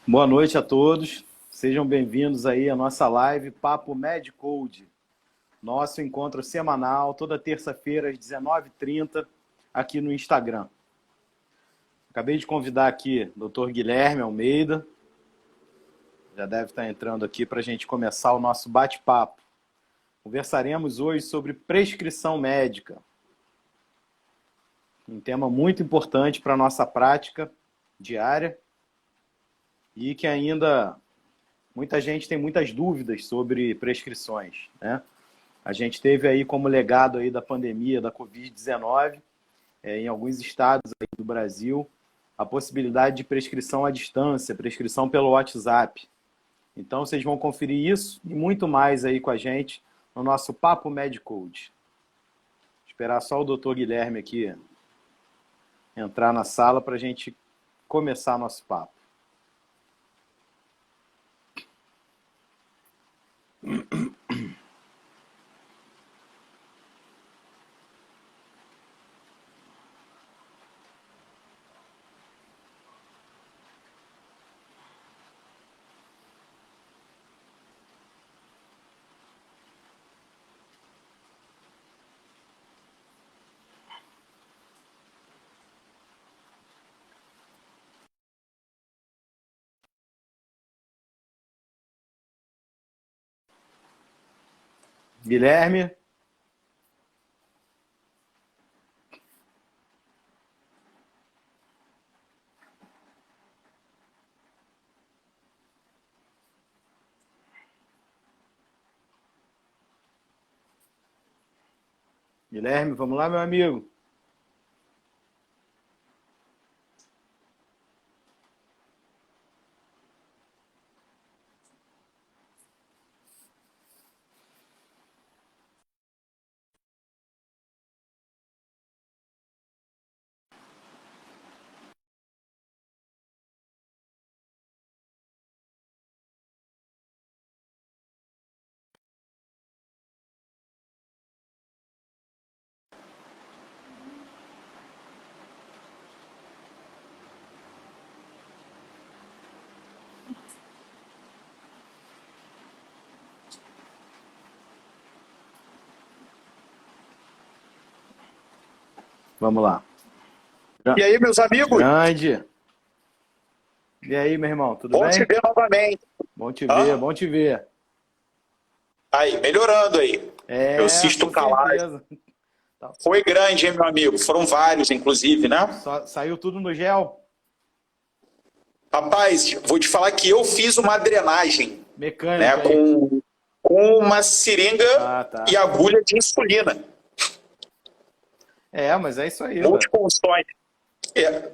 Boa noite a todos. Sejam bem-vindos aí à nossa live Papo MedCode. Nosso encontro semanal, toda terça-feira às 19h30, aqui no Instagram. Acabei de convidar aqui o Dr. Guilherme Almeida. Já deve estar entrando aqui para a gente começar o nosso bate-papo. Conversaremos hoje sobre prescrição médica. Um tema muito importante para a nossa prática diária e que ainda muita gente tem muitas dúvidas sobre prescrições, né? A gente teve aí como legado aí da pandemia da Covid-19, em alguns estados aí do Brasil, a possibilidade de prescrição à distância, prescrição pelo WhatsApp. Então vocês vão conferir isso e muito mais aí com a gente no nosso Papo MedCode. Esperar só o Dr. Guilherme aqui entrar na sala para a gente começar nosso papo. Guilherme? Guilherme, vamos lá, meu amigo? Vamos lá. E aí, meus amigos? Grande. E aí, meu irmão, tudo bem? Bom te ver novamente. Bom te ver, bom te ver. Aí, melhorando aí. Eu assisto calado. Foi grande, hein, meu amigo? Foram vários, inclusive, né? Saiu tudo no gel? Rapaz, vou te falar que eu fiz uma drenagem. Mecânica, né, com uma seringa e agulha de insulina. Mas é isso aí. Multifunções.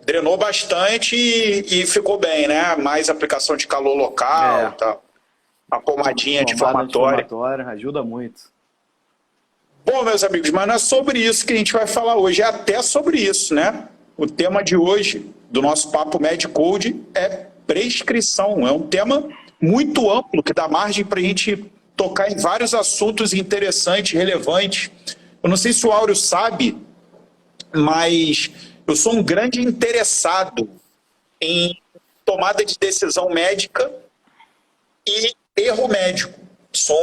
Drenou bastante e ficou bem, né? Mais aplicação de calor local, tal. A pomadinha anti-inflamatória. Ajuda muito. Bom, meus amigos, mas não é sobre isso que a gente vai falar hoje, é até sobre isso, né? O tema de hoje do nosso Papo MedCode é prescrição. É um tema muito amplo que dá margem para a gente tocar em vários assuntos interessantes, relevantes. Eu não sei se o Áureo sabe, mas eu sou um grande interessado em tomada de decisão médica e erro médico. Sou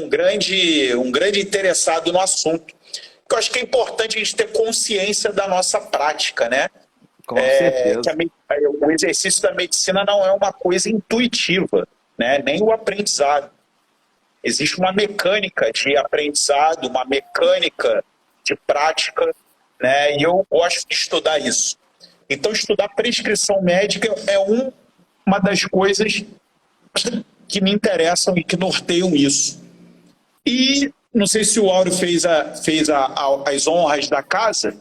um grande interessado no assunto. Eu acho que é importante a gente ter consciência da nossa prática, né? Com certeza. O exercício da medicina não é uma coisa intuitiva, né? Nem o aprendizado. Existe uma mecânica de aprendizado, uma mecânica de prática, né? E eu gosto de estudar isso. Então, estudar prescrição médica é uma das coisas que me interessam e que norteiam isso. E não sei se o Áureo fez as honras da casa,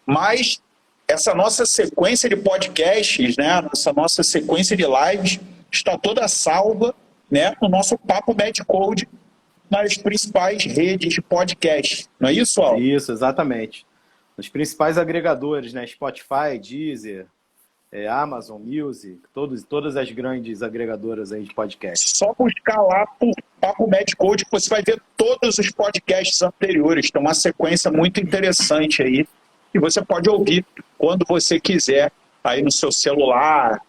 mas essa nossa sequência de podcasts, né, nossa sequência de lives, está toda salva, né, no nosso Papo MedCode nas principais redes de podcast. Não é isso, Áureo? Isso, exatamente. Nos principais agregadores, né, Spotify, Deezer, Amazon Music, todas as grandes agregadoras aí de podcast. Só buscar lá por Papo MedCode que você vai ver todos os podcasts anteriores. Tem uma sequência muito interessante aí que você pode ouvir quando você quiser, aí no seu celular,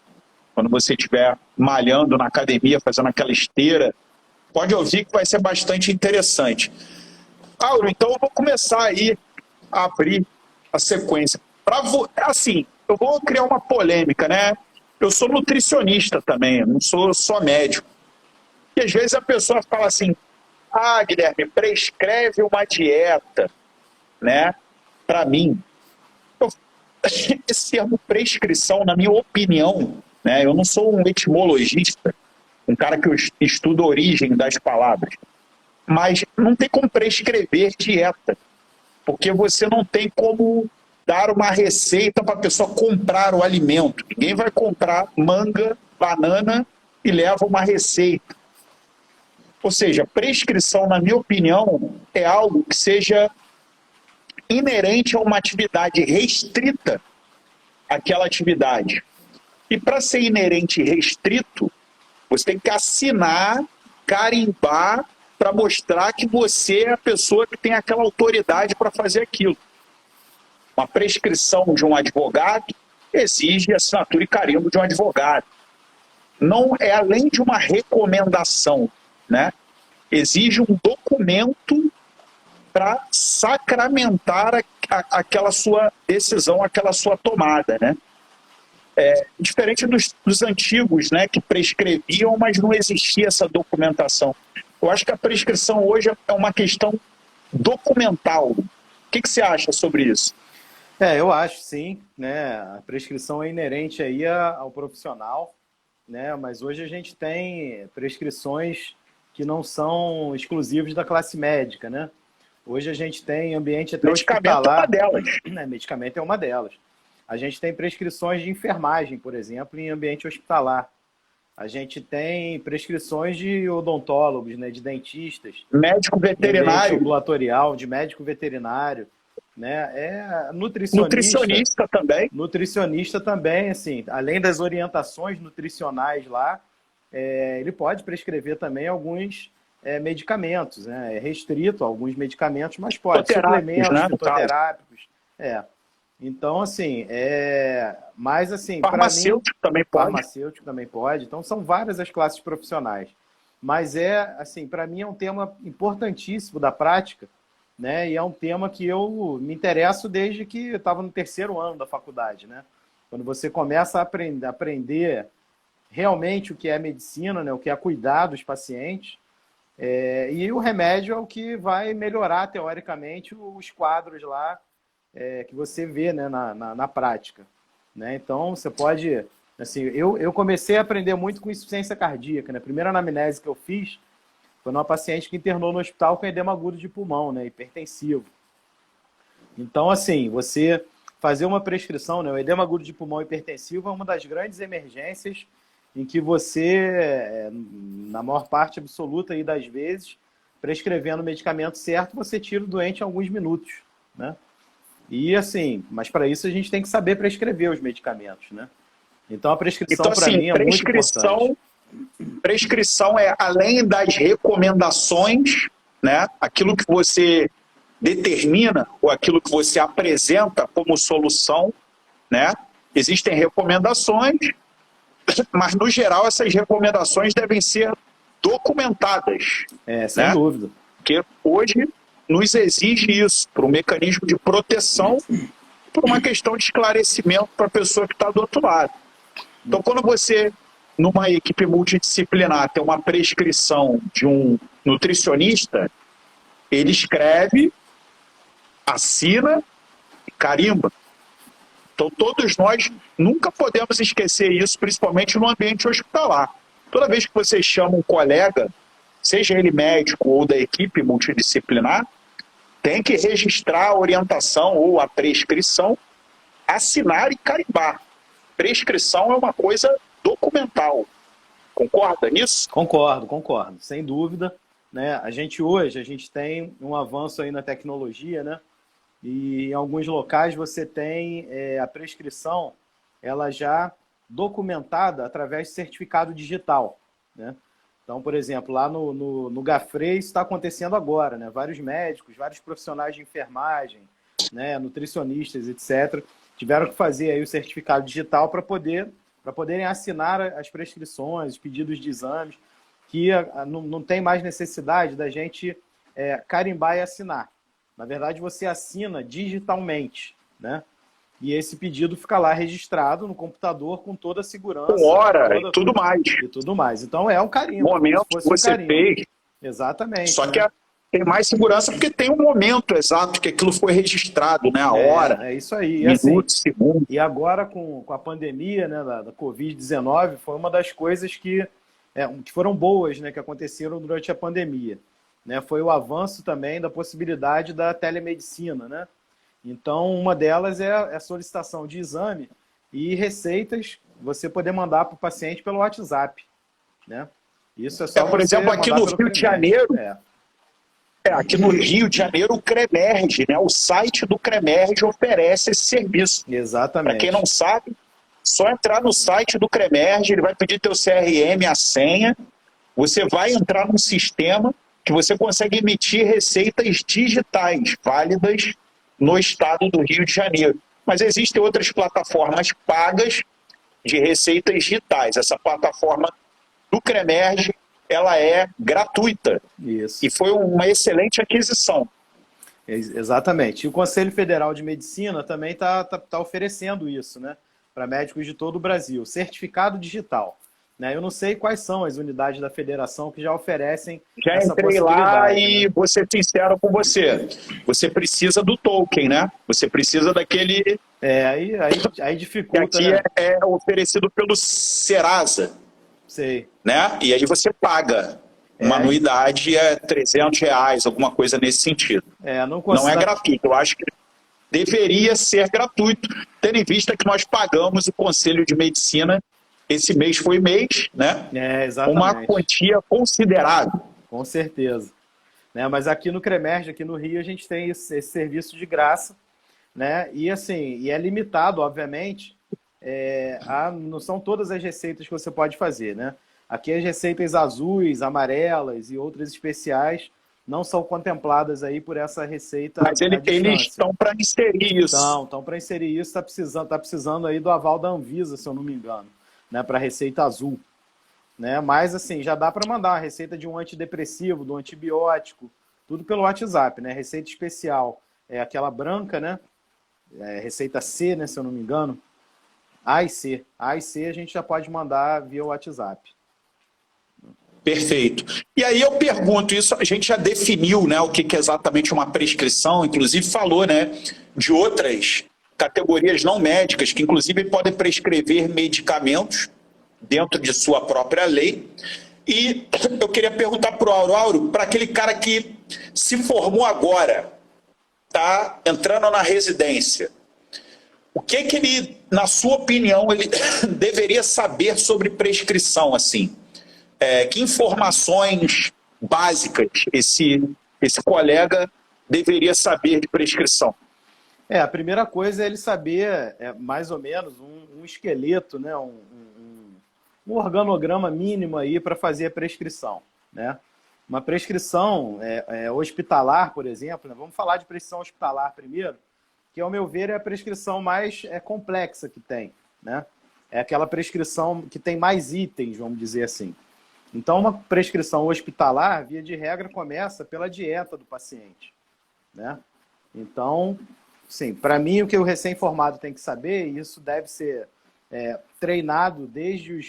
quando você estiver malhando na academia, fazendo aquela esteira, pode ouvir que vai ser bastante interessante. Auro, então eu vou começar aí a abrir a sequência. Assim, eu vou criar uma polêmica, né? Eu sou nutricionista também, eu não sou só médico. E às vezes a pessoa fala assim, Guilherme, prescreve uma dieta, né, para mim. Esse termo prescrição, na minha opinião, né, eu não sou um etimologista, um cara que estuda a origem das palavras, mas não tem como prescrever dieta, porque você não tem como dar uma receita para a pessoa comprar o alimento. Ninguém vai comprar manga, banana e leva uma receita. Ou seja, prescrição, na minha opinião, é algo que seja inerente a uma atividade restrita àquela atividade. E para ser inerente e restrito, você tem que assinar, carimbar, para mostrar que você é a pessoa que tem aquela autoridade para fazer aquilo. Uma prescrição de um advogado exige assinatura e carimbo de um advogado. Não é além de uma recomendação, né? Exige um documento para sacramentar aquela sua decisão, aquela sua tomada, né? Diferente dos antigos, né, que prescreviam, mas não existia essa documentação. Eu acho que a prescrição hoje é uma questão documental. O que você acha sobre isso? Eu acho sim, né? A prescrição é inerente aí ao profissional, né? Mas hoje a gente tem prescrições que não são exclusivos da classe médica, né? Hoje a gente tem ambiente até hospitalar. Medicamento é uma delas. Né? Medicamento é uma delas. A gente tem prescrições de enfermagem, por exemplo, em ambiente hospitalar. A gente tem prescrições de odontólogos, né? De dentistas. Médico veterinário. Ambulatorial, de médico veterinário. Né? Nutricionista também. Nutricionista também, assim, além das orientações nutricionais lá, ele pode prescrever também alguns medicamentos, né? É restrito a alguns medicamentos, mas pode. Suplementos, né? Fitoterápicos. Então, assim, mas assim, farmacêutico também pode. Farmacêutico também pode. Então, são várias as classes profissionais. Mas assim, para mim é um tema importantíssimo da prática, né? E é um tema que eu me interesso desde que eu estava no terceiro ano da faculdade, né? Quando você começa a aprender realmente o que é medicina, né? O que é cuidar dos pacientes, e o remédio é o que vai melhorar, teoricamente, os quadros lá que você vê, né? na prática, né? Então, você pode... Assim, eu comecei a aprender muito com insuficiência cardíaca, né? A primeira anamnese que eu fiz foi numa paciente que internou no hospital com edema agudo de pulmão, né? Hipertensivo. Então, assim, você fazer uma prescrição, né? O edema agudo de pulmão hipertensivo é uma das grandes emergências em que você, na maior parte absoluta aí das vezes, prescrevendo o medicamento certo, você tira o doente em alguns minutos, né? E assim, mas para isso a gente tem que saber prescrever os medicamentos, né? Então a prescrição para mim é muito importante. Prescrição é além das recomendações, né? Aquilo que você determina ou aquilo que você apresenta como solução, né? Existem recomendações, mas no geral essas recomendações devem ser documentadas. Sem dúvida. Porque hoje nos exige isso, por um mecanismo de proteção, por uma questão de esclarecimento para a pessoa que está do outro lado. Então, quando você, numa equipe multidisciplinar, tem uma prescrição de um nutricionista, ele escreve, assina e carimba. Então, todos nós nunca podemos esquecer isso, principalmente no ambiente hospitalar. Toda vez que você chama um colega, seja ele médico ou da equipe multidisciplinar, tem que registrar a orientação ou a prescrição, assinar e carimbar. Prescrição é uma coisa documental. Concorda nisso? Concordo, sem dúvida. Né? Hoje a gente tem um avanço aí na tecnologia, né? E em alguns locais você tem a prescrição ela já documentada através de certificado digital, né? Então, por exemplo, lá no Gafre isso está acontecendo agora, né? Vários médicos, vários profissionais de enfermagem, né? Nutricionistas, etc., tiveram que fazer aí o certificado digital para poder para poderem assinar as prescrições, os pedidos de exames, que não tem mais necessidade da gente carimbar e assinar. Na verdade, você assina digitalmente, né? E esse pedido fica lá registrado no computador com toda a segurança. Com hora e tudo mais. E tudo mais. Então é um carimbo. O momento que você fez. Exatamente. Só que tem mais segurança porque tem um momento exato que aquilo foi registrado, né? A hora. É isso aí. Minutos, assim, segundos. E agora com a pandemia, né, da Covid-19, foi uma das coisas que foram boas, né, que aconteceram durante a pandemia. Né? Foi o avanço também da possibilidade da telemedicina, né? Então, uma delas é a solicitação de exame e receitas você poder mandar para o paciente pelo WhatsApp, né? Isso é só por exemplo, aqui no Rio de Janeiro, aqui no Rio de Janeiro, o CREMERGE, né? O site do CREMERGE oferece esse serviço. Exatamente. Para quem não sabe, só entrar no site do CREMERGE, ele vai pedir teu CRM, a senha, você vai entrar num sistema que você consegue emitir receitas digitais válidas no estado do Rio de Janeiro. Mas existem outras plataformas pagas de receitas digitais. Essa plataforma do CREMERGE, ela é gratuita. Isso. E foi uma excelente aquisição. Exatamente. E o Conselho Federal de Medicina também está oferecendo isso, né, para médicos de todo o Brasil. Certificado digital. Né? Eu não sei quais são as unidades da federação que já oferecem essa possibilidade. Já entrei lá e né? vou ser sincero com você. Você precisa do token, né? Você precisa daquele... Aí dificulta, que aqui né? é oferecido pelo Serasa. Sei. Né? E aí você paga. Uma anuidade é R$300, alguma coisa nesse sentido. Não é gratuito. Eu acho que deveria ser gratuito, tendo em vista que nós pagamos o Conselho de Medicina. Esse mês foi mês, né? Exatamente. Uma quantia considerável. Com certeza. Né? Mas aqui no CREMERGE, aqui no Rio, a gente tem esse serviço de graça, né? E assim, é limitado, obviamente, não são todas as receitas que você pode fazer, né? Aqui as receitas azuis, amarelas e outras especiais não são contempladas aí por essa receita. Mas eles estão para inserir isso. Estão para inserir isso, está precisando aí do aval da Anvisa, se eu não me engano. Né, para a receita azul. Né? Mas, assim, já dá para mandar uma receita de um antidepressivo, de um antibiótico, tudo pelo WhatsApp, né? Receita especial é aquela branca, né? Receita C, né, se eu não me engano. A e C. A e C a gente já pode mandar via WhatsApp. Perfeito. E aí eu pergunto, isso a gente já definiu, né, o que é exatamente uma prescrição, inclusive falou, né, de outras categorias não médicas, que inclusive podem prescrever medicamentos dentro de sua própria lei. E eu queria perguntar para o Auro, para aquele cara que se formou agora, está entrando na residência, o que ele, na sua opinião, ele deveria saber sobre prescrição, assim? Que informações básicas esse colega deveria saber de prescrição? A primeira coisa é ele saber, mais ou menos, um esqueleto, né? um organograma mínimo aí para fazer a prescrição. Né? Uma prescrição hospitalar, por exemplo, né? Vamos falar de prescrição hospitalar primeiro, que, ao meu ver, é a prescrição mais complexa que tem. Né? É aquela prescrição que tem mais itens, vamos dizer assim. Então, uma prescrição hospitalar, via de regra, começa pela dieta do paciente. Né? Então... Sim, para mim o que o recém-formado tem que saber, e isso deve ser treinado desde o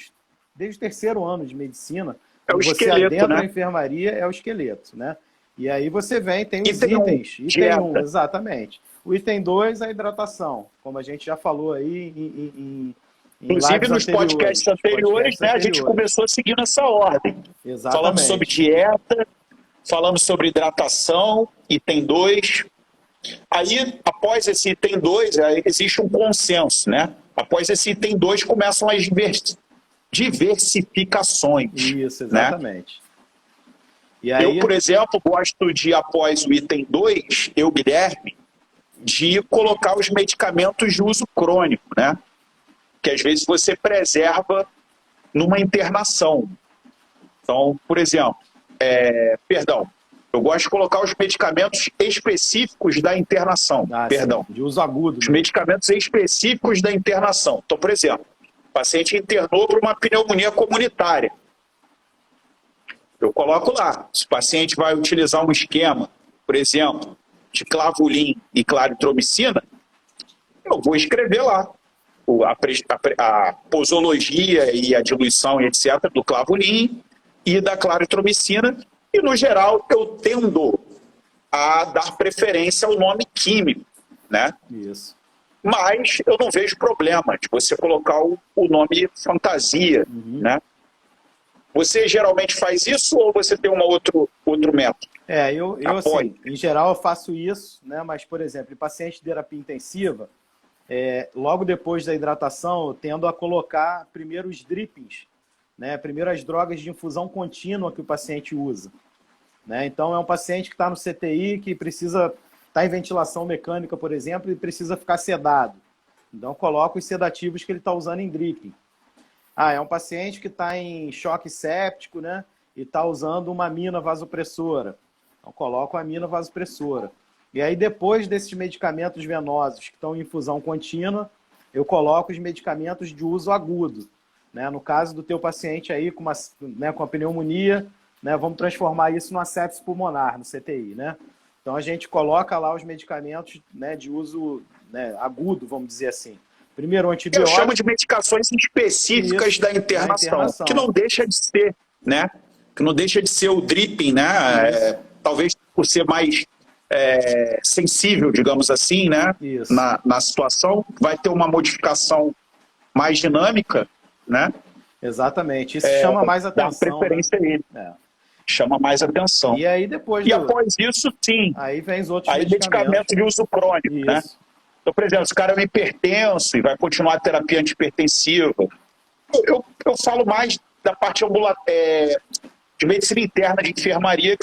terceiro ano de medicina, quando você adentra a enfermaria, é o esqueleto, né? E aí você tem os itens. Item 1, exatamente. O item 2, a hidratação, como a gente já falou aí inclusive nos podcasts anteriores, né, a gente começou seguindo essa ordem. Exatamente. Falamos sobre dieta, falamos sobre hidratação, item 2... Aí, após esse item 2, existe um consenso, né? Após esse item 2, começam as diversificações. Isso, exatamente. Né? E aí... Eu, por exemplo, gosto de, após o item 2, Guilherme, de colocar os medicamentos de uso crônico, né? Que às vezes você preserva numa internação. Então, por exemplo, eu gosto de colocar os medicamentos específicos da internação. De uso agudo. Os medicamentos específicos da internação. Então, por exemplo, O paciente internou por uma pneumonia comunitária. Eu coloco lá. Se o paciente vai utilizar um esquema, por exemplo, de clavulin e claritromicina, eu vou escrever lá a posologia e a diluição, etc., do clavulin e da claritromicina. E, no geral, eu tendo a dar preferência ao nome químico, né? Isso. Mas eu não vejo problema de você colocar o nome fantasia, né? Você geralmente faz isso ou você tem outro método? Eu assim, em geral eu faço isso, né? Mas, por exemplo, em paciente de terapia intensiva, logo depois da hidratação, eu tendo a colocar primeiro os drippings, né? Primeiro as drogas de infusão contínua que o paciente usa, né? Então, é um paciente que está no CTI, que precisa estar em ventilação mecânica, por exemplo, e precisa ficar sedado. Então, coloco os sedativos que ele está usando em dripping. É um paciente que está em choque séptico, né? E está usando uma amina vasopressora. Então, coloco a amina vasopressora. E aí, depois desses medicamentos venosos que estão em infusão contínua, eu coloco os medicamentos de uso agudo, né? No caso do teu paciente aí com a pneumonia, né? Vamos transformar isso numa sepse pulmonar, no CTI, né? Então, a gente coloca lá os medicamentos, né, de uso, né, agudo, vamos dizer assim. Primeiro, o antibiótico. Eu chamo de medicações específicas da internação, que não deixa de ser, né? Que não deixa de ser o dripping, né? Talvez por ser mais sensível, digamos assim, né? Na situação, vai ter uma modificação mais dinâmica, né? Exatamente. Isso chama mais atenção. Dá preferência a ele. Chama mais atenção. E aí depois. Após isso, sim. Aí vem os outros medicamentos de uso crônico, né? Então, por exemplo, se o cara é um hipertenso e vai continuar a terapia antihipertensiva, eu falo mais da parte de medicina interna, de enfermaria,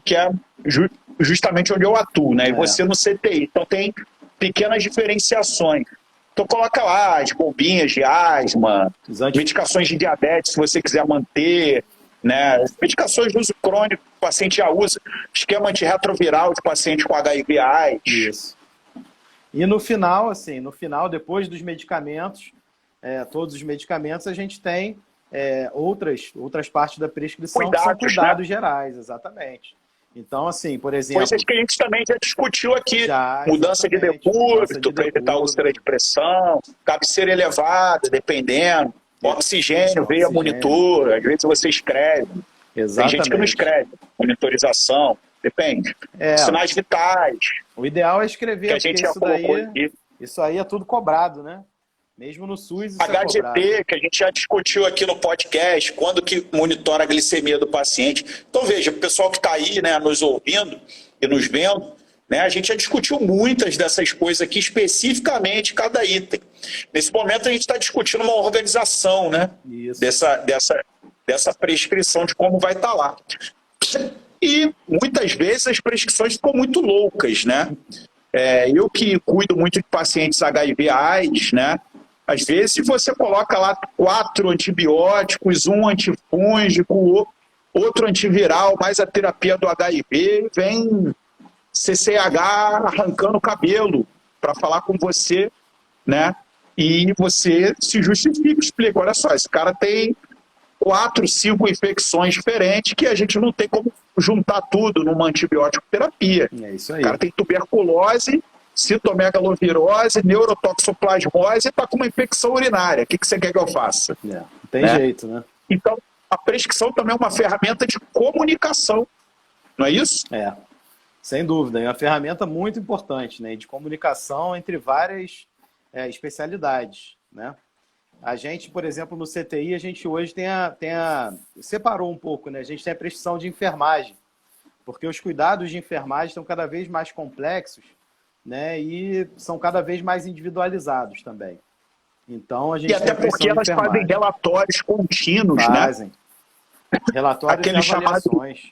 que é justamente onde eu atuo, né? E você no CTI. Então, tem pequenas diferenciações. Então, coloca lá as bombinhas de asma, medicações de diabetes, se você quiser manter, né? Medicações de uso crônico, o paciente já usa, esquema antirretroviral de paciente com HIV/AIDS. Isso. E no final, assim, depois dos medicamentos, todos os medicamentos, a gente tem outras partes da prescrição que são cuidados gerais, exatamente. Então, assim, por exemplo... Coisas que a gente também já discutiu aqui. Mudança de depósito para evitar úlcera de pressão, cabeceira elevada, dependendo, oxigênio, veia monitor, às vezes você escreve. Exatamente. Tem gente que não escreve, monitorização, depende. Sinais vitais. O ideal é escrever, porque isso aí é tudo cobrado, né? Mesmo no SUS isso HGP, é cobrado. que a gente já discutiu aqui no podcast, quando que monitora a glicemia do paciente. Então veja, o pessoal que está aí, né, nos ouvindo e nos vendo, né, a gente já discutiu muitas dessas coisas aqui, especificamente cada item. Nesse momento a gente está discutindo uma organização, né, dessa prescrição de como vai estar lá. E muitas vezes as prescrições ficam muito loucas, né? Eu que cuido muito de pacientes HIV/AIDS, né? Às vezes, se você coloca lá 4 antibióticos, um antifúngico, outro antiviral, mais a terapia do HIV, vem CCH arrancando o cabelo para falar com você, né? E você se justifica, explica, olha só, esse cara tem 4, 5 infecções diferentes que a gente não tem como juntar tudo numa antibiótico terapia. É isso aí. O cara tem tuberculose, citomegalovirose, neurotoxoplasmose e está com uma infecção urinária. O que você quer que eu faça? Não tem jeito, né? Então, a prescrição também é uma ferramenta de comunicação, não é isso? Sem dúvida. É uma ferramenta muito importante, né? De comunicação entre várias especialidades, né? A gente, por exemplo, no CTI, a gente hoje separou um pouco, né? A gente tem a prescrição de enfermagem, porque os cuidados de enfermagem estão cada vez mais complexos, né? E são cada vez mais individualizados também. Então, a gente até porque elas fazem relatórios contínuos, né? Relatórios aquele chamado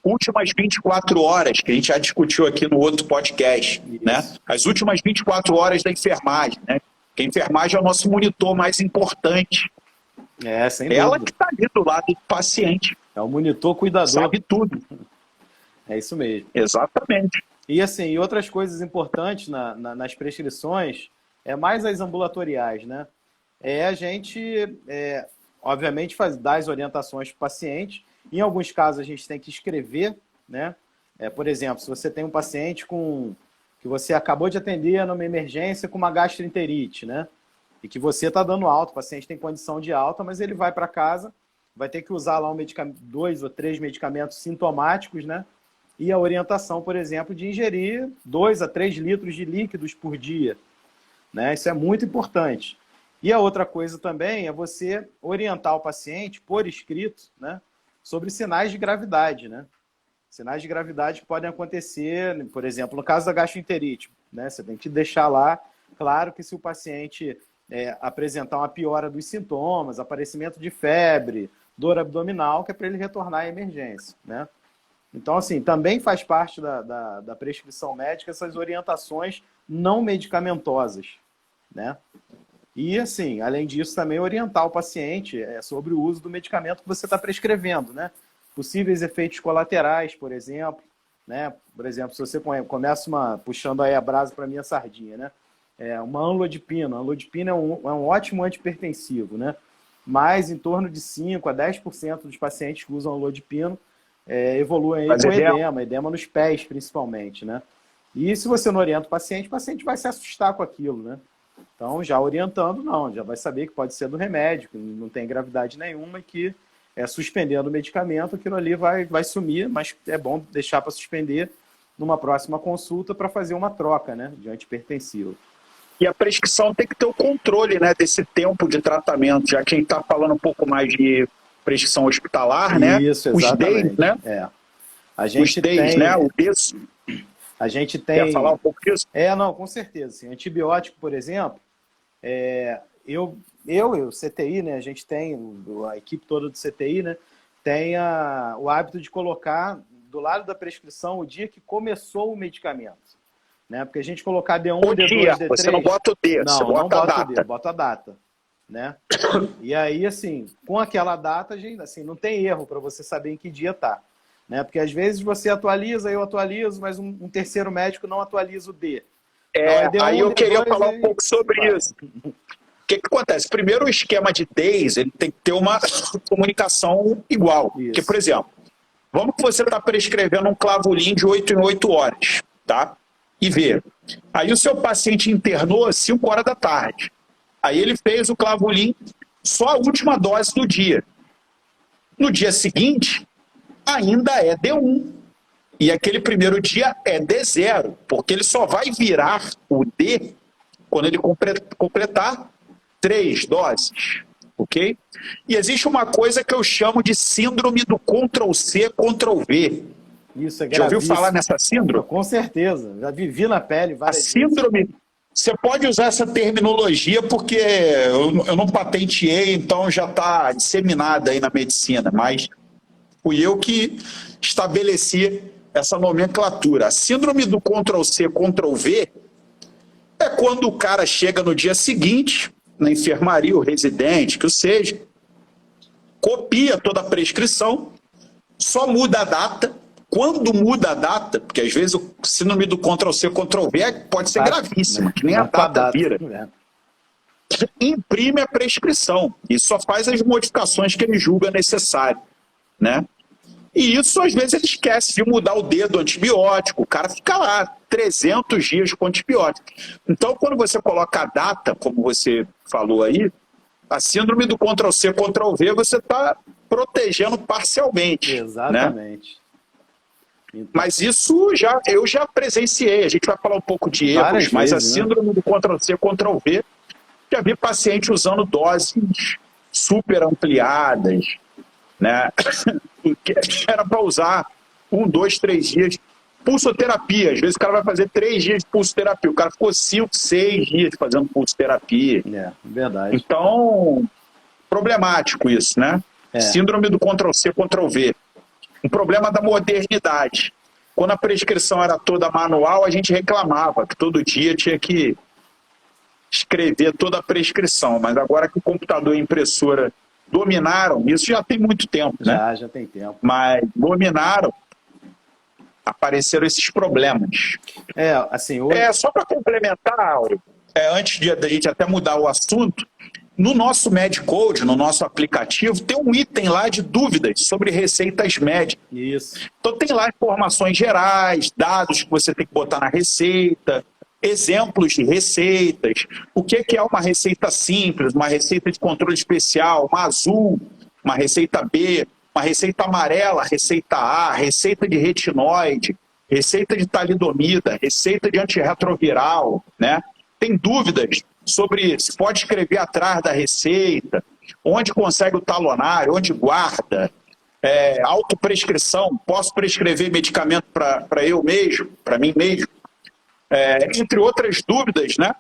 últimas 24 horas, que a gente já discutiu aqui no outro podcast, né? As últimas 24 horas da enfermagem, né? Porque a enfermagem é o nosso monitor mais importante. Sem dúvida. Ela que está ali do lado do paciente. É o monitor cuidador. Sabe tudo. É isso mesmo. Exatamente. E assim, outras coisas importantes nas prescrições, mais as ambulatoriais, né? a gente, obviamente, dar as orientações para o paciente. Em alguns casos, a gente tem que escrever, né? Por exemplo, se você tem um paciente que você acabou de atender numa emergência com uma gastroenterite, né? E que você está dando alta, o paciente tem condição de alta, mas ele vai para casa, vai ter que usar lá 2 ou 3 medicamentos sintomáticos, né? E a orientação, por exemplo, de ingerir 2 a 3 litros de líquidos por dia, né? Isso é muito importante. E a outra coisa também é você orientar o paciente, por escrito, né? Sobre sinais de gravidade, né? Sinais de gravidade que podem acontecer, por exemplo, no caso da gastroenterite, né? Você tem que deixar lá, claro que se o paciente apresentar uma piora dos sintomas, aparecimento de febre, dor abdominal, que é para ele retornar à emergência, né? Então, assim, também faz parte da prescrição médica essas orientações não medicamentosas, né? E, assim, além disso, também orientar o paciente sobre o uso do medicamento que você está prescrevendo, né? Possíveis efeitos colaterais, por exemplo, né? Por exemplo, se você começa puxando aí a brasa para a minha sardinha, né? Uma amlodipina. A amlodipina é um ótimo antipertensivo, né? Mas em torno de 5 a 10% dos pacientes que usam amlodipino evoluem aí com edema nos pés, principalmente, né? E se você não orienta o paciente vai se assustar com aquilo, né? Então, já orientando, já vai saber que pode ser do remédio, que não tem gravidade nenhuma e que suspendendo o medicamento, aquilo ali vai sumir, mas é bom deixar para suspender numa próxima consulta para fazer uma troca, né, de antipertensivo. E a prescrição tem que ter o controle, né, desse tempo de tratamento, já que a gente está falando um pouco mais de prescrição hospitalar, né? Isso, exatamente. Os DEIs, né? A gente os DEIs, né? O DES. A gente tem... Quer falar um pouco disso? Não, com certeza. Assim, antibiótico, por exemplo, eu e o CTI, né? A gente tem, a equipe toda do CTI, né? Tem o hábito de colocar do lado da prescrição o dia que começou o medicamento. Né? Porque a gente colocar D1, D2, dia, D3... Você não bota o D, você bota a data. O D, bota a data. Né? E aí, assim, com aquela data, gente, assim, não tem erro para você saber em que dia tá. Né? Porque às vezes você atualiza, eu atualizo, mas um terceiro médico não atualiza o D. Então, aí eu queria falar um pouco sobre isso. O que acontece? Primeiro, o esquema de DEIs, ele tem que ter uma comunicação igual. Isso. Porque, por exemplo, vamos que você está prescrevendo um Clavulin de 8 em 8 horas, tá? E vê. Aí o seu paciente internou às 5 horas da tarde. Aí ele fez o Clavulin só a última dose do dia. No dia seguinte, ainda é D1. E aquele primeiro dia é D0, porque ele só vai virar o D quando ele completar 3 doses, ok? E existe uma coisa que eu chamo de síndrome do Ctrl+C, Ctrl+V. Isso, é já ouviu falar nessa síndrome? Com certeza, já vivi na pele várias vezes. A síndrome, você pode usar essa terminologia porque eu não patenteei, então já está disseminada aí na medicina, mas fui eu que estabeleci essa nomenclatura. A síndrome do Ctrl+C, Ctrl+V é quando o cara chega no dia seguinte, na enfermaria, o residente, que seja, copia toda a prescrição, só muda a data. Quando muda a data, porque às vezes o síndrome do Ctrl+C, Ctrl+V pode ser gravíssima, que nem a data vira. Imprime a prescrição e só faz as modificações que ele julga necessário, né? E isso, às vezes, ele esquece de mudar o D do antibiótico. O cara fica lá 300 dias com antibiótico. Então, quando você coloca a data, como você falou aí, a síndrome do Ctrl+C, Ctrl+V, você está protegendo parcialmente. Exatamente. Né? Mas isso eu já presenciei. A gente vai falar um pouco de erros, mas a síndrome do Ctrl+C, Ctrl+V, já vi paciente usando doses super ampliadas, né? Era para usar 1, 2, 3 dias pulsoterapia. Às vezes o cara vai fazer 3 dias de pulsoterapia. O cara ficou 5, 6 dias fazendo pulsoterapia. Verdade. Então, problemático isso, né? Síndrome do Ctrl+C, Ctrl+V. Um problema da modernidade. Quando a prescrição era toda manual, a gente reclamava que todo dia tinha que escrever toda a prescrição. Mas agora que o computador e a impressora dominaram, isso já tem muito tempo, né? Já tem tempo. Mas dominaram, apareceram esses problemas. Assim, hoje... Só para complementar, Áureo, antes da gente até mudar o assunto, No nosso MedCode, no nosso aplicativo, tem um item lá de dúvidas sobre receitas médicas. Isso. Então tem lá informações gerais, dados que você tem que botar na receita, exemplos de receitas, o que é uma receita simples, uma receita de controle especial, uma azul, uma receita B, uma receita amarela, receita A, receita de retinoide, receita de talidomida, receita de antirretroviral, né? Tem dúvidas sobre se pode escrever atrás da receita, onde consegue o talonário, onde guarda, autoprescrição, posso prescrever medicamento para eu mesmo, para mim mesmo, entre outras dúvidas, né?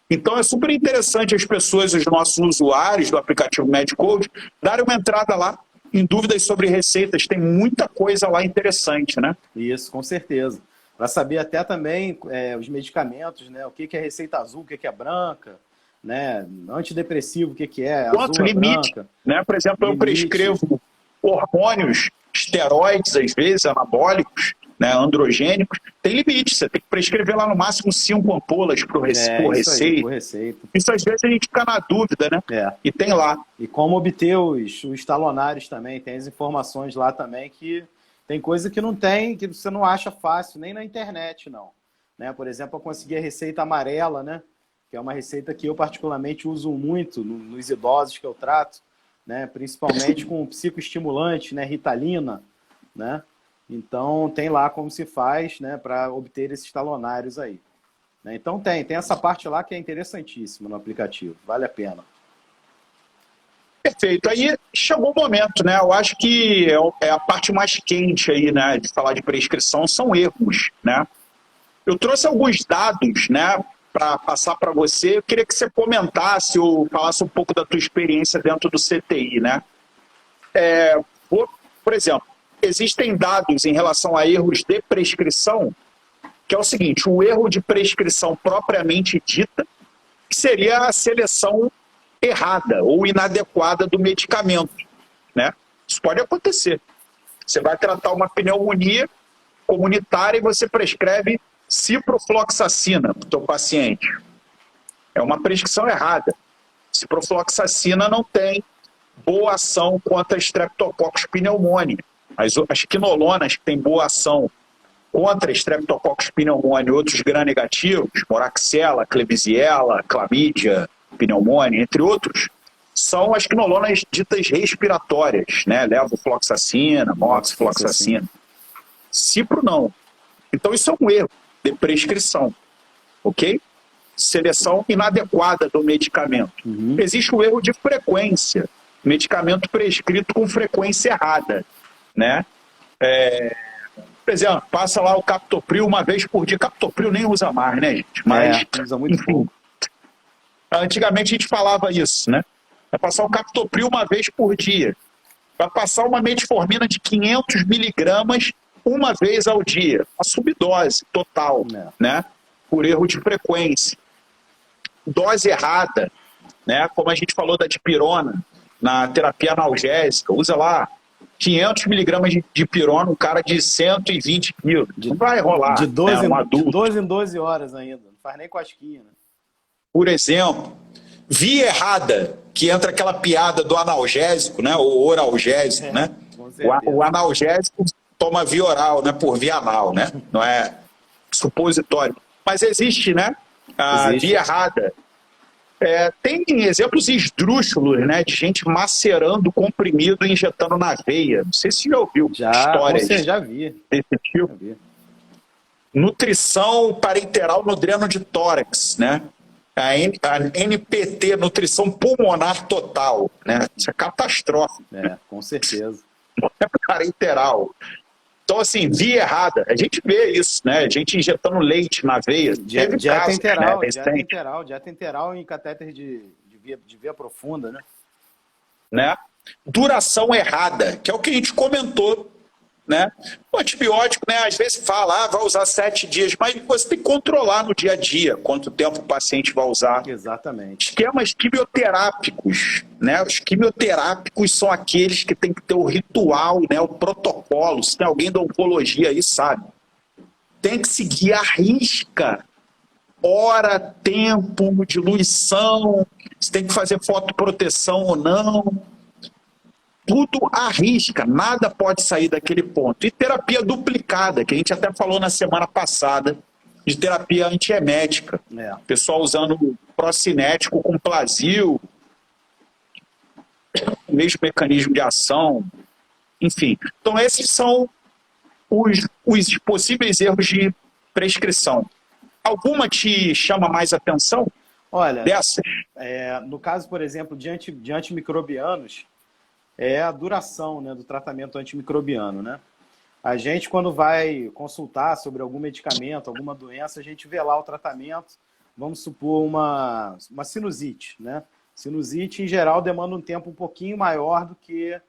Então é super interessante as pessoas, os nossos usuários do aplicativo MedCode, darem uma entrada lá em dúvidas sobre receitas. Tem muita coisa lá interessante, né? Isso, com certeza. Para saber até também os medicamentos, né? O que é receita azul, o que é branca, né? Antidepressivo, o que é quanto azul, limite, branca. né? Por exemplo, eu prescrevo hormônios, esteroides, às vezes, anabólicos, né? Androgênicos. Tem limite, você tem que prescrever lá no máximo 5 ampolas por receita. Por receita. Isso às vezes a gente fica na dúvida, né? E tem lá. E como obter os talonários também, tem as informações lá também que tem coisa que não tem, que você não acha fácil, nem na internet, não. Né? Por exemplo, eu consegui a receita amarela, né? Que é uma receita que eu particularmente uso muito nos idosos que eu trato, né? Principalmente com psicoestimulante, né? Ritalina, né? Então, tem lá como se faz, né? Para obter esses talonários aí. Né? Então, tem essa parte lá que é interessantíssima no aplicativo, vale a pena. Perfeito. Aí chegou o momento, né? Eu acho que é a parte mais quente aí, né? De falar de prescrição, são erros, né? Eu trouxe alguns dados, né? Para passar para você. Eu queria que você comentasse ou falasse um pouco da tua experiência dentro do CTI, né? Por exemplo, existem dados em relação a erros de prescrição, que é o seguinte: o erro de prescrição propriamente dita, que seria a seleção errada ou inadequada do medicamento, né? Isso pode acontecer. Você vai tratar uma pneumonia comunitária e você prescreve ciprofloxacina para o seu paciente. É uma prescrição errada. Ciprofloxacina não tem boa ação contra Streptococcus pneumoniae. As quinolonas que têm boa ação contra Streptococcus pneumoniae e outros gram-negativos, Moraxella, Klebsiella, Chlamydia, pneumonia, entre outros, são as quinolonas ditas respiratórias, né? Levofloxacina, moxifloxacina. Cipro não. Então isso é um erro de prescrição, ok? Seleção inadequada do medicamento. Existe o erro de frequência, medicamento prescrito com frequência errada, né? Por exemplo, passa lá o captopril uma vez por dia. Captopril nem usa mais, né, gente? Mas, usa muito pouco. Antigamente a gente falava isso, né? Vai passar o captopril uma vez por dia. Vai passar uma metformina de 500 miligramas uma vez ao dia. A subdose total, né? Por erro de frequência. Dose errada, né? Como a gente falou da dipirona, na terapia analgésica. Usa lá 500 miligramas de dipirona, um cara de 120 quilos. Não vai rolar. De 12, né? Um adulto. De 12 em 12 horas ainda. Não faz nem cosquinha, né? Por exemplo, via errada, que entra aquela piada do analgésico, né? O oralgésico, né? O analgésico toma via oral, né? Por via anal, né? Não é supositório. Mas existe, né? A via errada. Tem exemplos esdrúxulos, né? De gente macerando comprimido e injetando na veia. Não sei se você já ouviu histórias já vi. desse tipo. Já vi. Nutrição parenteral no dreno de tórax, né? A NPT, nutrição pulmonar total, né? Isso é catastrófico. Com certeza. É parenteral. Então, assim, via errada. A gente vê isso, né? A gente injetando leite na veia. Dieta enteral em catéter de via profunda, né? Duração errada, que é o que a gente comentou, né? O antibiótico, né? Às vezes fala, vai usar 7 dias, mas você tem que controlar no dia a dia quanto tempo o paciente vai usar. Exatamente. Esquemas quimioterápicos, né? Os quimioterápicos são aqueles que tem que ter o ritual, né? O protocolo. Se tem alguém da oncologia aí, sabe? Tem que seguir à risca hora, tempo, diluição, se tem que fazer fotoproteção ou não. Tudo arrisca, nada pode sair daquele ponto. E terapia duplicada, que a gente até falou na semana passada, de terapia antiemética. O pessoal usando procinético com Plasil, o mesmo mecanismo de ação, enfim. Então esses são os possíveis erros de prescrição. Alguma te chama mais atenção? Olha, dessas? No caso, por exemplo, de antimicrobianos, é a duração, né, do tratamento antimicrobiano, né? A gente, quando vai consultar sobre algum medicamento, alguma doença, a gente vê lá o tratamento, vamos supor uma sinusite, né? Sinusite, em geral, demanda um tempo um pouquinho maior do que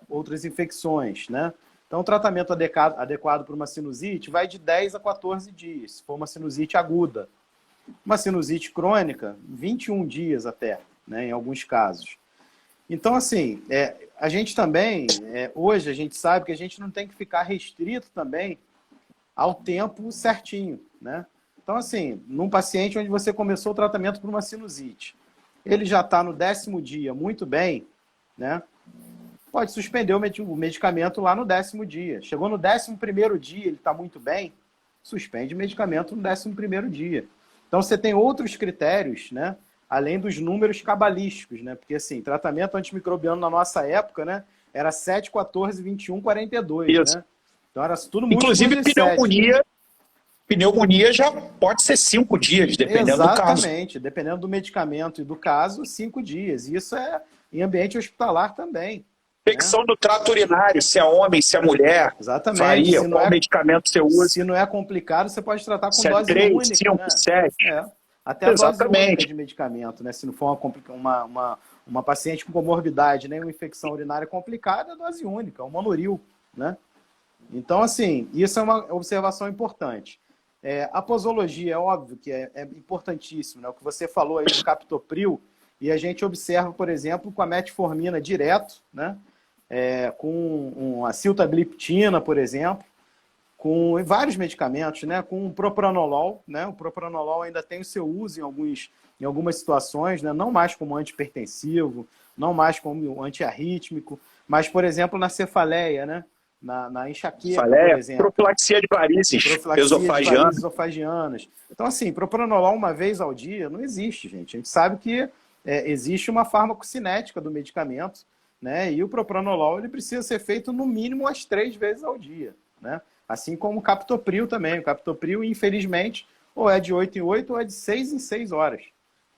outras infecções, né? Então, o tratamento adequado para uma sinusite vai de 10 a 14 dias, se for uma sinusite aguda. Uma sinusite crônica, 21 dias até, né, em alguns casos. Então, assim, a gente também, hoje a gente sabe que a gente não tem que ficar restrito também ao tempo certinho, né? Então, assim, num paciente onde você começou o tratamento por uma sinusite, ele já está no 10º dia muito bem, né? Pode suspender o medicamento lá no 10º dia. Chegou no 11º dia, ele está muito bem, suspende o medicamento no 11º dia. Então, você tem outros critérios, né? Além dos números cabalísticos, né? Porque, assim, tratamento antimicrobiano na nossa época, né? Era 7, 14, 21, 42, isso, né? Então, era tudo muito. Inclusive, pneumonia já pode ser 5 dias, dependendo do caso. Exatamente. Dependendo do medicamento e do caso, 5 dias. Isso é em ambiente hospitalar também. Infecção do trato urinário, se é homem, se é mulher. Exatamente. Varia, qual medicamento você usa. Se não é complicado, você pode tratar com se dose 3, única. 5, né? 7. Até a dose única de medicamento, né? Se não for uma paciente com comorbidade, né? Uma infecção urinária complicada, é dose única, um monoril, né? Então, assim, isso é uma observação importante. A posologia, é óbvio que é importantíssimo, né? O que você falou aí do captopril, e a gente observa, por exemplo, com a metformina direto, né? Com a siltagliptina, por exemplo, com vários medicamentos, né? Com o propranolol, né? O propranolol ainda tem o seu uso em algumas situações, né? Não mais como antihipertensivo, não mais como antiarrítmico, mas, por exemplo, na cefaleia, né? Na enxaqueca, por exemplo. Profilaxia de varizes esofagianas. Então, assim, propranolol uma vez ao dia não existe, gente. A gente sabe que existe uma farmacocinética do medicamento, né? E o propranolol ele precisa ser feito no mínimo umas 3 vezes ao dia, né? Assim como o captopril também. O captopril, infelizmente, ou é de 8 em 8 ou é de 6 em 6 horas.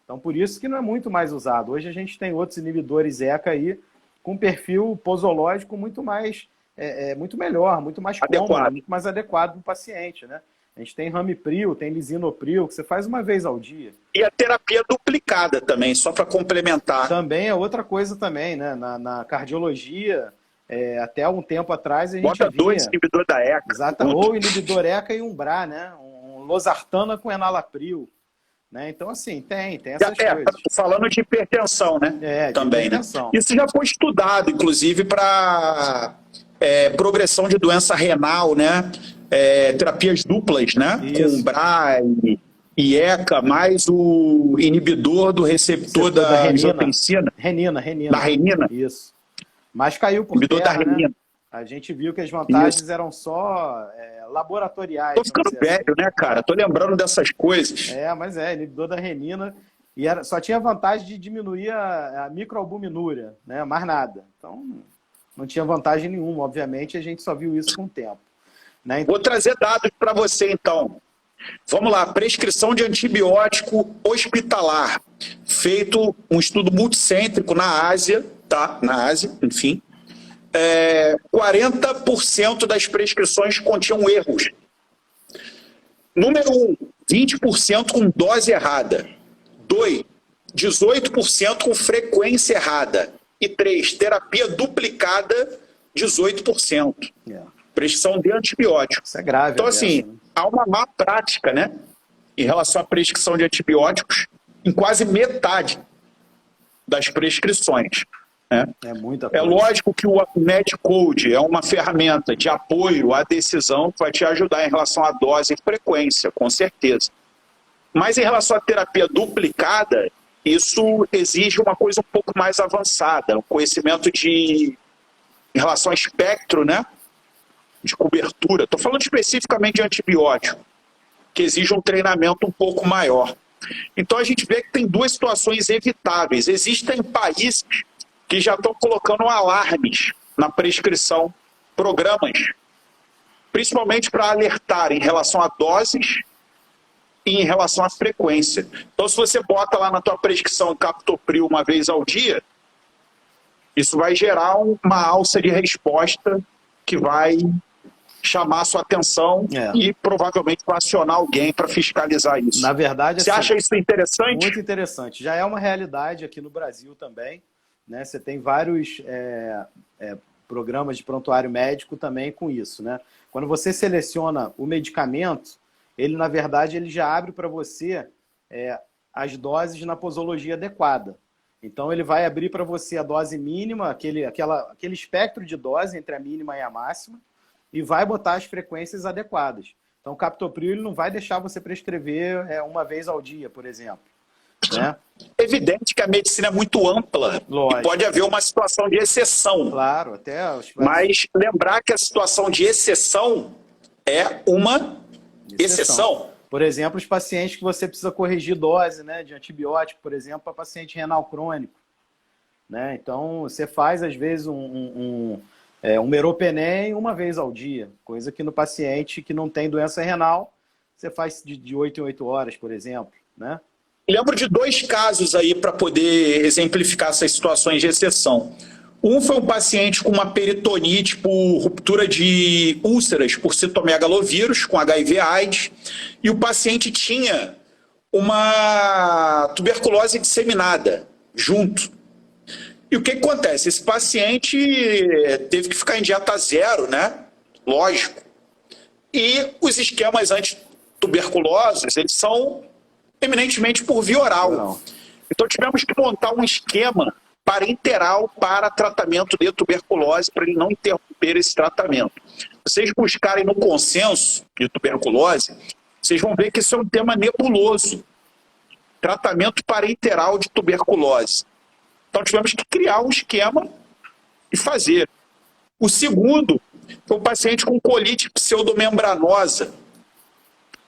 Então, por isso que não é muito mais usado. Hoje a gente tem outros inibidores ECA aí com perfil posológico muito mais, muito melhor, muito mais cômodo, muito mais adequado para o paciente, né? A gente tem ramipril, tem lisinopril, que você faz uma vez ao dia. E a terapia duplicada também, só para complementar. Também é outra coisa também, né? Na cardiologia, até um tempo atrás a gente bota via... 2 inibidores da ECA. Exato, ou inibidor ECA e Umbra, né? Um losartana com enalapril. Né? Então, assim, tem essas coisas. Falando de hipertensão, né? Também, hipertensão. Né? Isso já foi estudado, inclusive, para progressão de doença renal, né? Terapias duplas, né? Isso. Com Umbra e ECA, mais o inibidor do receptor da angiotensina. Renina. Da renina. Isso. Mas caiu por inibidor terra, da renina. Né? A gente viu que as vantagens eram só laboratoriais. Tô ficando velho, né, cara? Tô lembrando dessas coisas. Mas inibidor da renina. E só tinha vantagem de diminuir a microalbuminúria, né? Mais nada. Então, não tinha vantagem nenhuma, obviamente, a gente só viu isso com o tempo. Né? Então... Vou trazer dados para você, então. Vamos lá, prescrição de antibiótico hospitalar. Feito um estudo multicêntrico na Ásia, tá? Na Ásia, enfim. 40% das prescrições continham erros. Número 1, 20% com dose errada. 2, 18% com frequência errada. E 3, terapia duplicada, 18%. Prescrição de antibióticos. Isso é grave. Então, assim, há uma má prática, né? Em relação à prescrição de antibióticos em quase metade das prescrições. Muita coisa. É lógico que o Medcode é uma ferramenta de apoio à decisão que vai te ajudar em relação à dose e frequência, com certeza. Mas em relação à terapia duplicada, isso exige uma coisa um pouco mais avançada, um conhecimento em relação a espectro, né, de cobertura. Estou falando especificamente de antibiótico, que exige um treinamento um pouco maior. Então a gente vê que tem duas situações evitáveis. Existem países que já estão colocando alarmes na prescrição, programas, principalmente para alertar em relação a doses e em relação à frequência. Então, se você bota lá na tua prescrição captopril uma vez ao dia, isso vai gerar uma alça de resposta que vai chamar a sua atenção e provavelmente vai acionar alguém para fiscalizar isso. Na verdade, você acha isso interessante? Muito interessante. Já é uma realidade aqui no Brasil também, né? Você tem vários programas de prontuário médico também com isso, né? Quando você seleciona o medicamento, ele, na verdade, ele já abre para você as doses na posologia adequada. Então, ele vai abrir para você a dose mínima, aquele espectro de dose entre a mínima e a máxima, e vai botar as frequências adequadas. Então, o captopril ele não vai deixar você prescrever uma vez ao dia, por exemplo. Né? É evidente que a medicina é muito ampla. Lógico. E pode haver uma situação de exceção. Claro, até... Mas lembrar que a situação de exceção é uma exceção. Por exemplo, os pacientes que você precisa corrigir dose, né, de antibiótico, por exemplo, para paciente renal crônico. Né? Então, você faz, às vezes, um meropenem uma vez ao dia, coisa que no paciente que não tem doença renal, você faz de 8 em 8 horas, por exemplo. Né? Lembro de 2 casos aí para poder exemplificar essas situações de exceção. Um foi um paciente com uma peritonite por ruptura de úlceras por citomegalovírus, com HIV/AIDS, e o paciente tinha uma tuberculose disseminada junto. E o que acontece? Esse paciente teve que ficar em dieta zero, né? Lógico. E os esquemas antituberculosos, eles são eminentemente por via oral. Não. Então tivemos que montar um esquema parenteral para tratamento de tuberculose, para ele não interromper esse tratamento. Vocês buscarem no consenso de tuberculose, vocês vão ver que isso é um tema nebuloso. Tratamento parenteral de tuberculose. Então tivemos que criar um esquema e fazer. O segundo foi um paciente com colite pseudomembranosa.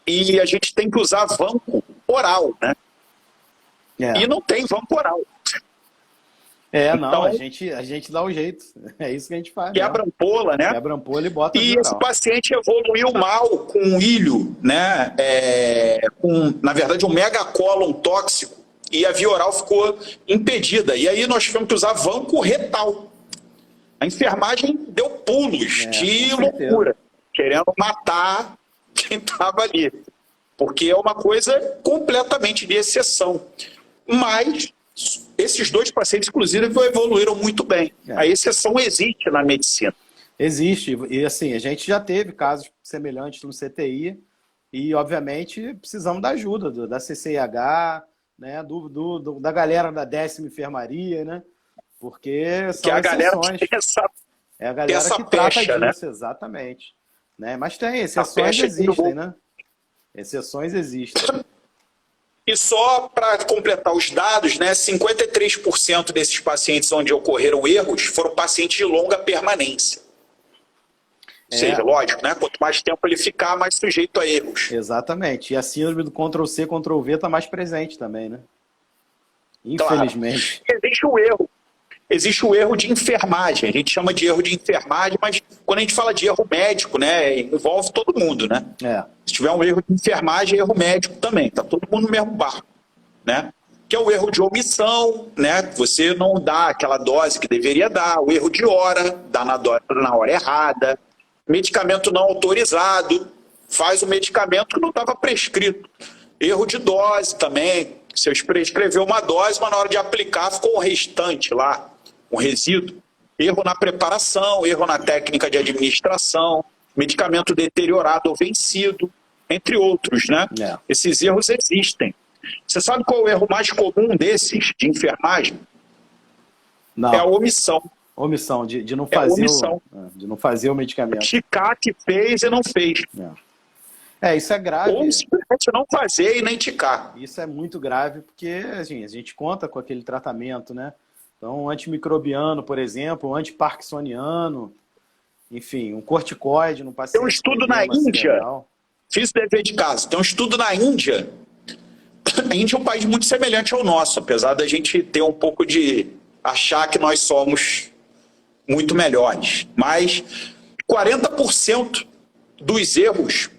E a gente tem que usar vanco oral, né? E não tem vanco oral. Não, a gente dá o jeito. É isso que a gente faz. Quebra ampola, né? Quebra ampola e bota E esse paciente evoluiu mal com um ilho, né? Na verdade, um megacólon tóxico. E a via oral ficou impedida. E aí nós tivemos que usar vanco retal. A enfermagem deu pulos de loucura, querendo matar quem estava ali. Porque é uma coisa completamente de exceção. Mas esses 2 pacientes, inclusive, evoluíram muito bem. A exceção existe na medicina. Existe. E assim, a gente já teve casos semelhantes no CTI e, obviamente, precisamos da ajuda da CCIH, né, da galera da 10ª enfermaria, né? Porque são a galera exceções. É a galera que trata disso, exatamente. Né? Mas tem, exceções existem, né? Exceções existem. E só para completar os dados, né, 53% desses pacientes onde ocorreram erros foram pacientes de longa permanência. Ou seja, lógico, né, quanto mais tempo ele ficar, mais sujeito a erros. Exatamente. E a síndrome do Ctrl+C, Ctrl+V está mais presente também, né? Infelizmente. Claro. Existe o erro de enfermagem. A gente chama de erro de enfermagem, mas quando a gente fala de erro médico, né, envolve todo mundo, né? Se tiver um erro de enfermagem, é erro médico também. Está todo mundo no mesmo barco, né? Que é o erro de omissão, né? Você não dá aquela dose que deveria dar. O erro de hora, dá na hora errada. Medicamento não autorizado, faz o medicamento que não estava prescrito. Erro de dose também. Você prescreveu uma dose, mas na hora de aplicar ficou um restante lá, um resíduo. Erro na preparação, erro na técnica de administração, medicamento deteriorado ou vencido, entre outros, né? Esses erros existem. Você sabe qual é o erro mais comum desses de enfermagem? Não. É a omissão. Omissão, de não fazer omissão. de não fazer o medicamento. Chicar que fez e não fez. Isso é Ou grave. simplesmente não fazer e nem ticar. Isso é muito grave porque assim, a gente conta com aquele tratamento, né? Então, um antimicrobiano, por exemplo, um antiparkinsoniano, enfim, um corticoide no Tem um paciente com estudo na edema Índia, cerebral. fiz o dever de casa, tem um estudo na Índia. A Índia é um país muito semelhante ao nosso, apesar da gente ter um pouco de achar que nós somos muito melhores. Mas 40% dos erros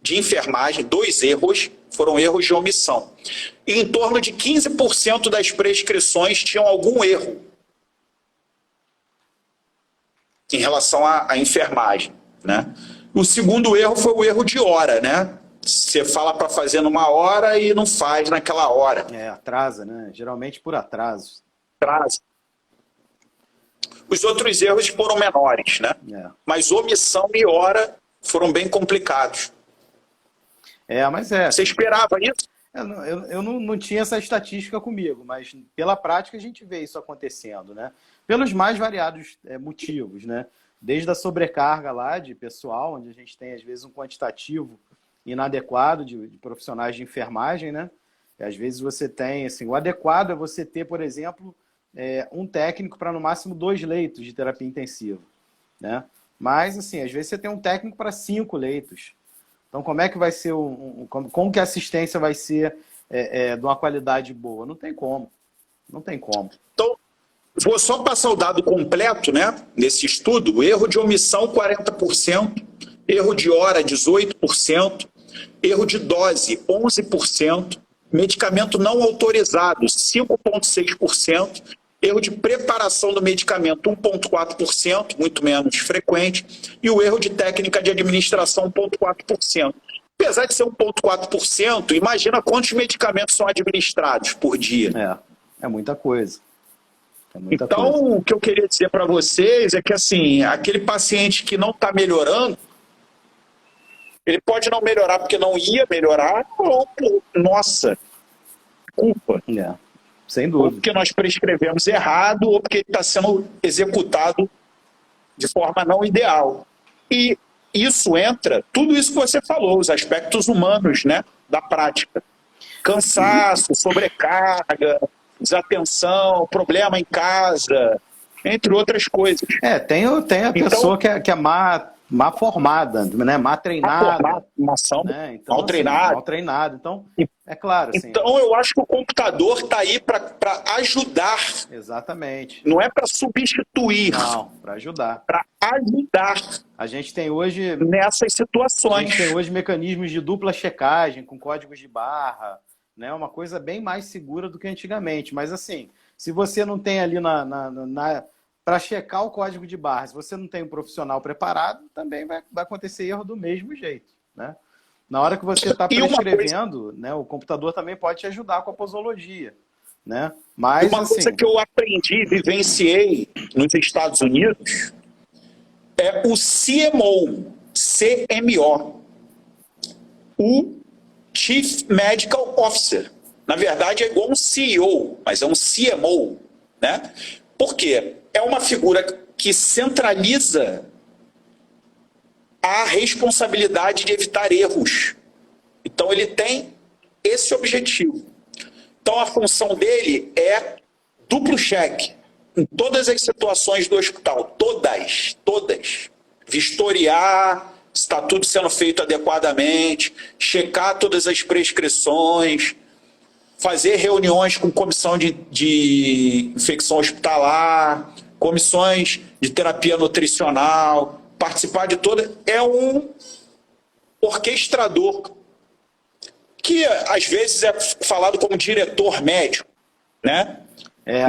de enfermagem, dos erros, foram erros de omissão. E em torno de 15% das prescrições tinham algum erro em relação à enfermagem, né? O segundo erro foi o erro de hora, né? Você fala para fazer numa hora e não faz naquela hora. Atrasa, né? Geralmente por atraso. Traz. Os outros erros foram menores, né? Mas omissão e hora foram bem complicados. Mas Você esperava isso? Eu não tinha essa estatística comigo, mas pela prática a gente vê isso acontecendo, né? Pelos mais variados motivos, né? Desde a sobrecarga lá de pessoal, onde a gente tem às vezes um quantitativo inadequado de profissionais de enfermagem, né? E às vezes você tem, assim, o adequado é você ter, por exemplo, um técnico para no máximo 2 leitos de terapia intensiva, né? Mas, assim, às vezes você tem um técnico para 5 leitos. Então, como é que vai ser, como que a assistência vai ser de uma qualidade boa? Não tem como. Não tem como. Então, vou só passar o dado completo, né? Nesse estudo, erro de omissão 40%, erro de hora 18%, erro de dose 11%, medicamento não autorizado 5,6%, erro de preparação do medicamento 1,4%, muito menos frequente, e o erro de técnica de administração 1,4%. Apesar de ser 1,4%, imagina quantos medicamentos são administrados por dia. É muita coisa. Então, o que eu queria dizer para vocês é que, assim, aquele paciente que não está melhorando, ele pode não melhorar porque não ia melhorar, ou por nossa culpa. Sem dúvida. Ou porque nós prescrevemos errado, ou porque ele está sendo executado de forma não ideal. E isso entra, tudo isso que você falou, os aspectos humanos, né, da prática. Cansaço, sobrecarga, desatenção, problema em casa, entre outras coisas. Tem a pessoa que é má formada, né? Má treinada. Né? Então, mal treinada. Mal treinada. Então, é claro. Assim, então, eu acho que o computador está aí para ajudar. Exatamente. Não é para substituir. Não, para ajudar. Para ajudar. A gente tem hoje... nessas situações. A gente tem hoje mecanismos de dupla checagem, com códigos de barra, né? Uma coisa bem mais segura do que antigamente. Mas, assim, se você não tem ali para checar o código de barra, se você não tem um profissional preparado, também vai acontecer erro do mesmo jeito, né? Na hora que você está prescrevendo, né, o computador também pode te ajudar com a posologia, né? Mas, uma coisa que eu aprendi, vivenciei nos Estados Unidos, é o CMO, o Chief Medical Officer. Na verdade, é igual um CEO, mas é um CMO, né? Por quê? É uma figura que centraliza a responsabilidade de evitar erros. Então, ele tem esse objetivo. Então, a função dele é duplo cheque em todas as situações do hospital. Todas. Vistoriar se está tudo sendo feito adequadamente, checar todas as prescrições, fazer reuniões com comissão de infecção hospitalar, comissões de terapia nutricional, participar de toda... É um orquestrador, que às vezes é falado como diretor médico, né?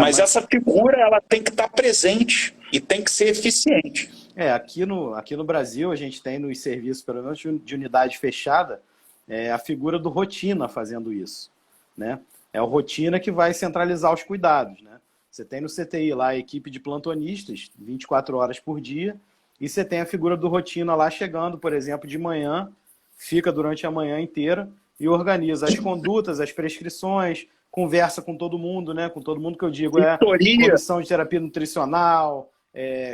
Mas essa figura ela tem que estar presente e tem que ser eficiente. Aqui no Brasil, a gente tem nos serviços, pelo menos de unidade fechada, a figura do rotina fazendo isso, né? É o rotina que vai centralizar os cuidados, né? Você tem no CTI lá a equipe de plantonistas, 24 horas por dia, e você tem a figura do rotina lá chegando, por exemplo, de manhã, fica durante a manhã inteira e organiza as condutas, as prescrições, conversa com todo mundo, né? Com todo mundo que eu digo, comissão de terapia nutricional,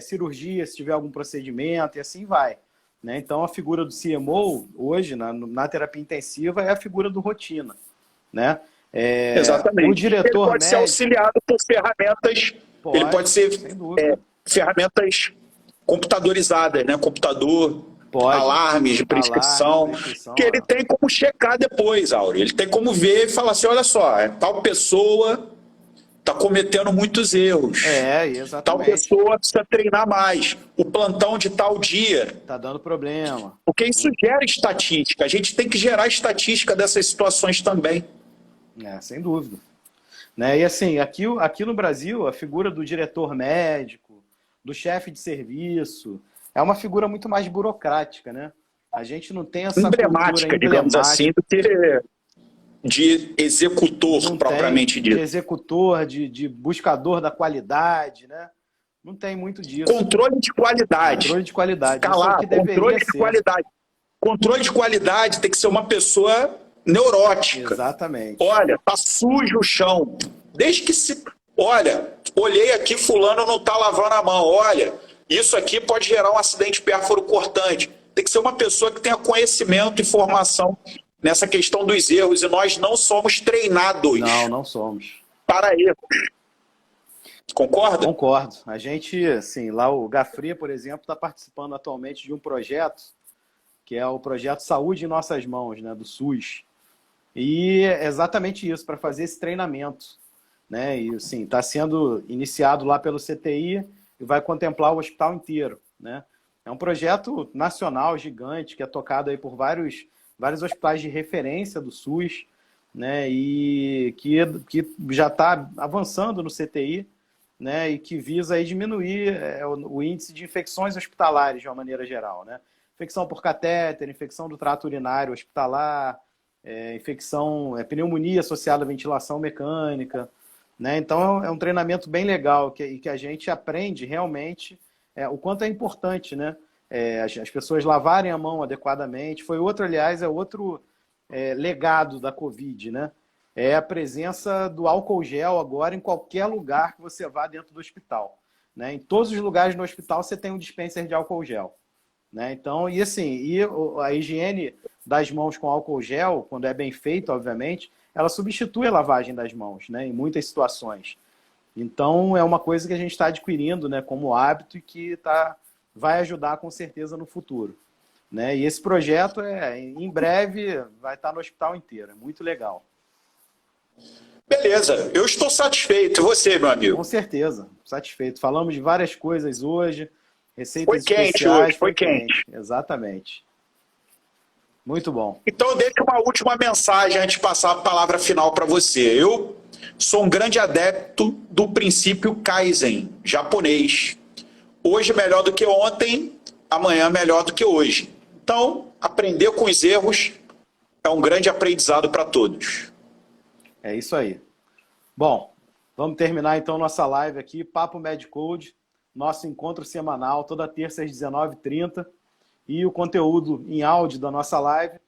cirurgia, se tiver algum procedimento, e assim vai. né? Então, a figura do CMO, hoje, na terapia intensiva, é a figura do rotina, né? Exatamente. O diretor ele pode ser médico... auxiliado por ferramentas, ele pode ser sem dúvida. Ferramentas computadorizadas, né? Computador, alarmes de prescrição, que ele tem como checar depois, Áureo. Ele tem como ver e falar assim, olha só, tal pessoa está cometendo muitos erros. Exatamente. Tal pessoa precisa treinar mais. O plantão de tal dia está dando problema. Porque isso gera estatística. A gente tem que gerar estatística dessas situações também. Sem dúvida. Né? E assim, aqui no Brasil, a figura do diretor médico, do chefe de serviço, é uma figura muito mais burocrática, né? A gente não tem essa emblemática, digamos assim, do que de executor não propriamente tem, dito. De executor, de buscador da qualidade, né? Não tem muito disso. Controle de qualidade. Controle de qualidade. Calar, controle de qualidade. Controle de qualidade tem que ser uma pessoa neurótica. Exatamente. Olha, tá sujo o chão. Desde que se... Olha, olhei aqui, fulano não tá lavando a mão. Olha, isso aqui pode gerar um acidente pérfuro cortante. Tem que ser uma pessoa que tenha conhecimento e formação nessa questão dos erros. E nós não somos treinados. Não somos. Para erros. Concorda? Concordo. A gente, assim, lá o Gafria, por exemplo, está participando atualmente de um projeto, que é o projeto Saúde em Nossas Mãos, né, do SUS. E é exatamente isso, para fazer esse treinamento. Né? E, assim, está sendo iniciado lá pelo CTI e vai contemplar o hospital inteiro. Né? É um projeto nacional gigante, que é tocado aí por vários hospitais de referência do SUS, né? E que já está avançando no CTI, né? E que visa aí diminuir o índice de infecções hospitalares de uma maneira geral. Né? Infecção por catéter, infecção do trato urinário hospitalar, pneumonia associada à ventilação mecânica. Né? Então, é um treinamento bem legal que a gente aprende realmente o quanto é importante, né? As pessoas lavarem a mão adequadamente. Foi outro, aliás, outro legado da Covid, né? É a presença do álcool gel agora em qualquer lugar que você vá dentro do hospital. Né? Em todos os lugares no hospital você tem um dispenser de álcool gel. Né? Então, e a higiene das mãos com álcool gel, quando é bem feita, obviamente, ela substitui a lavagem das mãos, né? Em muitas situações. Então, é uma coisa que a gente está adquirindo, né, como hábito e que vai ajudar com certeza no futuro. Né? E esse projeto, em breve, vai estar no hospital inteiro. É muito legal. Beleza, eu estou satisfeito. E você, meu amigo? Com certeza, satisfeito. Falamos de várias coisas hoje, receitas especiais. Foi quente hoje, foi quente. Exatamente. Muito bom. Então, eu deixo uma última mensagem antes de passar a palavra final para você. Eu sou um grande adepto do princípio Kaizen, japonês. Hoje melhor do que ontem, amanhã melhor do que hoje. Então, aprender com os erros é um grande aprendizado para todos. É isso aí. Bom, vamos terminar então nossa live aqui, Papo Medcode, nosso encontro semanal, toda terça às 19h30. E o conteúdo em áudio da nossa live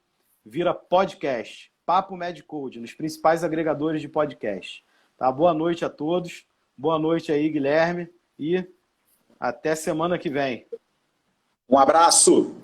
vira podcast, Papo Medcode, nos principais agregadores de podcast. Tá? Boa noite a todos. Boa noite aí, Guilherme. E até semana que vem. Um abraço.